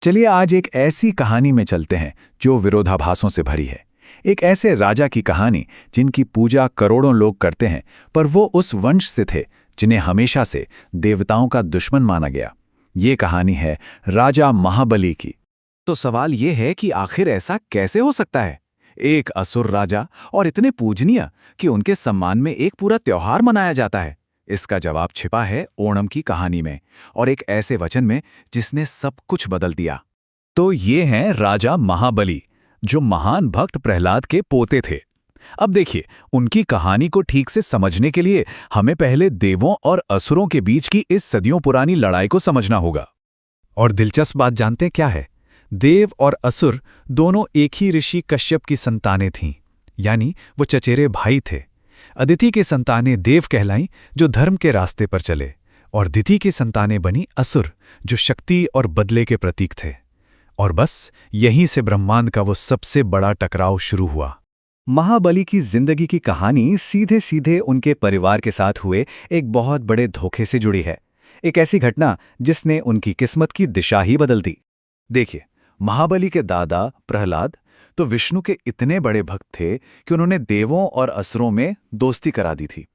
चलिए आज एक ऐसी कहानी में चलते हैं जो विरोधाभासों से भरी है। एक ऐसे राजा की कहानी जिनकी पूजा करोड़ों लोग करते हैं, पर वो उस वंश से थे जिन्हें हमेशा से देवताओं का दुश्मन माना गया। ये कहानी है राजा महाबली की। तो सवाल ये है कि आखिर ऐसा कैसे हो सकता है? एक असुर राजा और इतने पूजनीय कि उनके सम्मान में एक पूरा त्योहार मनाया जाता है। इसका जवाब छिपा है ओणम की कहानी में और एक ऐसे वचन में जिसने सब कुछ बदल दिया। तो ये हैं राजा महाबली, जो महान भक्त प्रहलाद के पोते थे। अब देखिए, उनकी कहानी को ठीक से समझने के लिए हमें पहले देवों और असुरों के बीच की इस सदियों पुरानी लड़ाई को समझना होगा। और दिलचस्प बात जानते हैं क्या है? देव और असुर दोनों एक ही ऋषि कश्यप की संतानें थीं, यानी वो चचेरे भाई थे। अदिति की संतानें देव कहलाईं, जो धर्म के रास्ते पर चले, और दिति की संतानें बनी असुर, जो शक्ति और बदले के प्रतीक थे। और बस यहीं से ब्रह्मांड का वो सबसे बड़ा टकराव शुरू हुआ। महाबली की जिंदगी की कहानी सीधे सीधे उनके परिवार के साथ हुए एक बहुत बड़े धोखे से जुड़ी है। एक ऐसी घटना जिसने उनकी किस्मत की दिशा ही बदल दी। देखिए, महाबली के दादा प्रहलाद तो विष्णु के इतने बड़े भक्त थे कि उन्होंने देवों और असुरों में दोस्ती करा दी थी।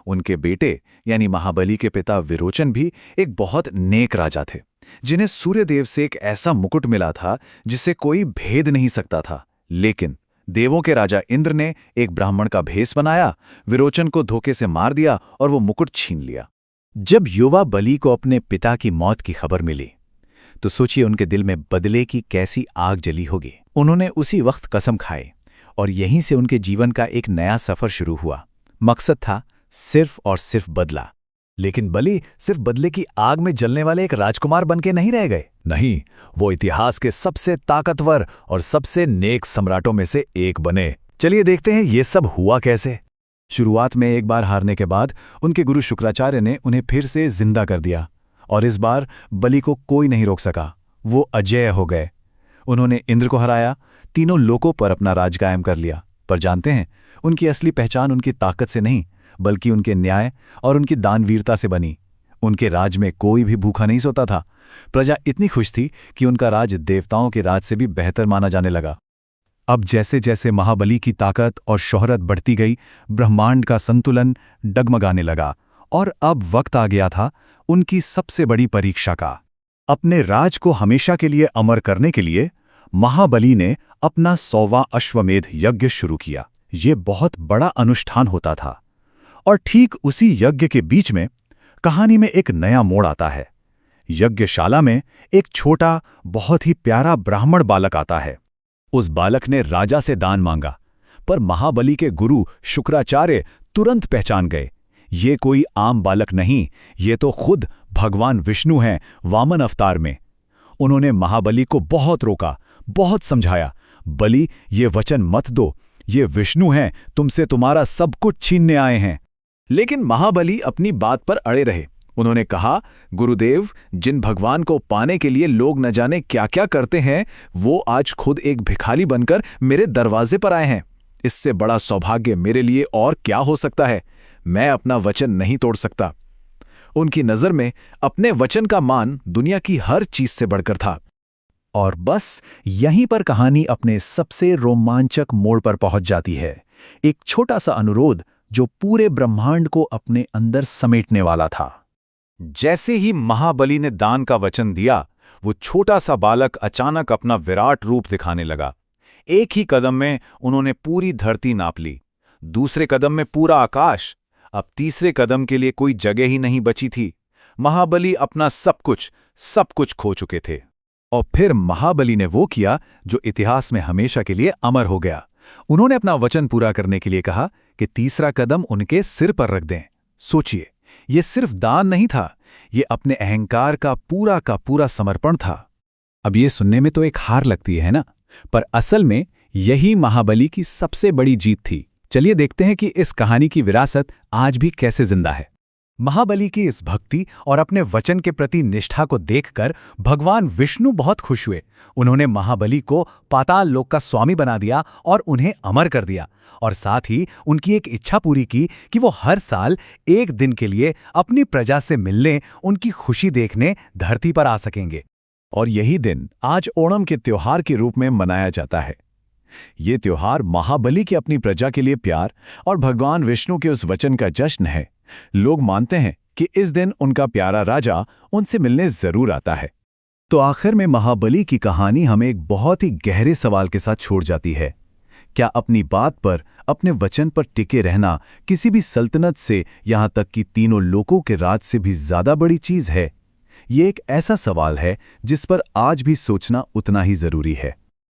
उनके बेटे यानी महाबली के पिता विरोचन भी एक बहुत नेक राजा थे, जिन्हें सूर्यदेव से एक ऐसा मुकुट मिला था जिसे कोई भेद नहीं सकता था। लेकिन देवों के राजा इंद्र ने एक ब्राह्मण का भेष बनाया, विरोचन को धोखे से मार दिया और वो मुकुट छीन लिया। जब युवा बलि को अपने पिता की मौत की खबर मिली तो सोचिए उनके दिल में बदले की कैसी आग जली होगी। उन्होंने उसी वक्त कसम खाई और यहीं से उनके जीवन का एक नया सफर शुरू हुआ। मकसद था सिर्फ और सिर्फ बदला। लेकिन बलि सिर्फ बदले की आग में जलने वाले एक राजकुमार बनके नहीं रह गए। नहीं, वो इतिहास के सबसे ताकतवर और सबसे नेक सम्राटों में से एक बने। चलिए देखते हैं ये सब हुआ कैसे। शुरुआत में एक बार हारने के बाद उनके गुरु शुक्राचार्य ने उन्हें फिर से जिंदा कर दिया, और इस बार बलि को कोई नहीं रोक सका। वो अजेय हो गए। उन्होंने इंद्र को हराया, तीनों लोकों पर अपना राज कायम कर लिया। पर जानते हैं, उनकी असली पहचान उनकी ताकत से नहीं, बल्कि उनके न्याय और उनकी दानवीरता से बनी। उनके राज में कोई भी भूखा नहीं सोता था। प्रजा इतनी खुश थी कि उनका राज देवताओं के राज से भी बेहतर माना जाने लगा। अब जैसे जैसे महाबली की ताकत और शोहरत बढ़ती गई, ब्रह्मांड का संतुलन डगमगाने लगा। और अब वक्त आ गया था उनकी सबसे बड़ी परीक्षा का। अपने राज को हमेशा के लिए अमर करने के लिए महाबली ने अपना 100वां अश्वमेध यज्ञ शुरू किया। ये बहुत बड़ा अनुष्ठान होता था। और ठीक उसी यज्ञ के बीच में कहानी में एक नया मोड़ आता है। यज्ञशाला में एक छोटा, बहुत ही प्यारा ब्राह्मण बालक आता है। उस बालक ने राजा से दान मांगा, पर महाबली के गुरु शुक्राचार्य तुरंत पहचान गए, ये कोई आम बालक नहीं, ये तो खुद भगवान विष्णु हैं वामन अवतार में। उन्होंने महाबली को बहुत रोका, बहुत समझाया, बलि ये वचन मत दो, ये विष्णु हैं, तुमसे तुम्हारा सब कुछ छीनने आए हैं। लेकिन महाबली अपनी बात पर अड़े रहे। उन्होंने कहा, गुरुदेव, जिन भगवान को पाने के लिए लोग न जाने क्या क्या करते हैं, वो आज खुद एक भिखारी बनकर मेरे दरवाजे पर आए हैं। इससे बड़ा सौभाग्य मेरे लिए और क्या हो सकता है? मैं अपना वचन नहीं तोड़ सकता। उनकी नजर में अपने वचन का मान दुनिया की हर चीज से बढ़कर था। और बस यहीं पर कहानी अपने सबसे रोमांचक मोड़ पर पहुंच जाती है। एक छोटा सा अनुरोध जो पूरे ब्रह्मांड को अपने अंदर समेटने वाला था। जैसे ही महाबली ने दान का वचन दिया, वो छोटा सा बालक अचानक अपना विराट रूप दिखाने लगा। एक ही कदम में उन्होंने पूरी धरती नाप ली, दूसरे कदम में पूरा आकाश। अब तीसरे कदम के लिए कोई जगह ही नहीं बची थी। महाबली अपना सब कुछ खो चुके थे। और फिर महाबली ने वो किया जो इतिहास में हमेशा के लिए अमर हो गया। उन्होंने अपना वचन पूरा करने के लिए कहा कि तीसरा कदम उनके सिर पर रख दें। सोचिए, ये सिर्फ दान नहीं था, ये अपने अहंकार का पूरा समर्पण था। अब ये सुनने में तो एक हार लगती है ना, पर असल में यही महाबली की सबसे बड़ी जीत थी। चलिए देखते हैं कि इस कहानी की विरासत आज भी कैसे जिंदा है। महाबली की इस भक्ति और अपने वचन के प्रति निष्ठा को देखकर भगवान विष्णु बहुत खुश हुए। उन्होंने महाबली को पाताल लोक का स्वामी बना दिया और उन्हें अमर कर दिया, और साथ ही उनकी एक इच्छा पूरी की कि वो हर साल एक दिन के लिए अपनी प्रजा से मिलने, उनकी खुशी देखने धरती पर आ सकेंगे। और यही दिन आज ओणम के त्योहार के रूप में मनाया जाता है। ये त्योहार महाबली की अपनी प्रजा के लिए प्यार और भगवान विष्णु के उस वचन का जश्न है। लोग मानते हैं कि इस दिन उनका प्यारा राजा उनसे मिलने जरूर आता है। तो आखिर में महाबली की कहानी हमें एक बहुत ही गहरे सवाल के साथ छोड़ जाती है। क्या अपनी बात पर, अपने वचन पर टिके रहना किसी भी सल्तनत से, यहाँ तक कि तीनों लोकों के राज से भी ज्यादा बड़ी चीज है? ये एक ऐसा सवाल है जिस पर आज भी सोचना उतना ही जरूरी है।